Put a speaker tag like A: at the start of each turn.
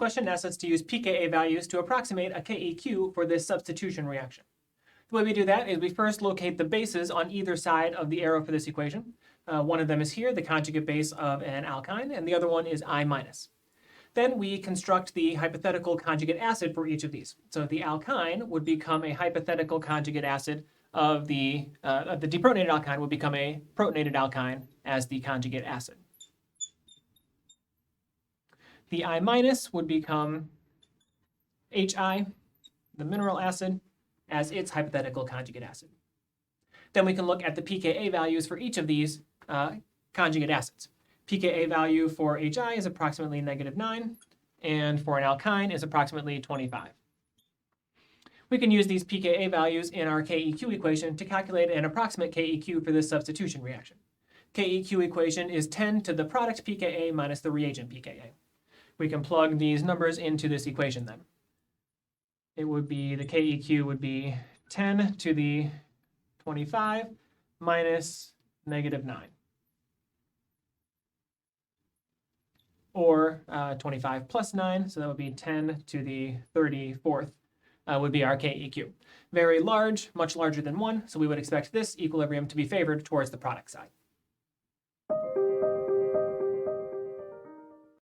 A: question asks us to use pKa values to approximate a KEQ for this substitution reaction. The way we do that is we first locate the bases on either side of the arrow for this equation. One of them is here, the conjugate base of an alkyne, and the other one is I-. Then we construct the hypothetical conjugate acid for each of these. So the alkyne would become a hypothetical conjugate acid of the deprotonated alkyne would become a protonated alkyne as the conjugate acid. The I- would become HI, the mineral acid, as its hypothetical conjugate acid. Then we can look at the pKa values for each of these conjugate acids. pKa value for HI is approximately -9, and for an alkyne is approximately 25. We can use these pKa values in our KEQ equation to calculate an approximate KEQ for this substitution reaction. KEQ equation is 10 to the product pKa minus the reagent pKa. We can plug these numbers into this equation then. It would be, the KEQ would be 10 to the 25 minus -9. Or 25 plus 9, so that would be 10 to the 34th would be our KEQ. Very large, much larger than 1, so we would expect this equilibrium to be favored towards the product side.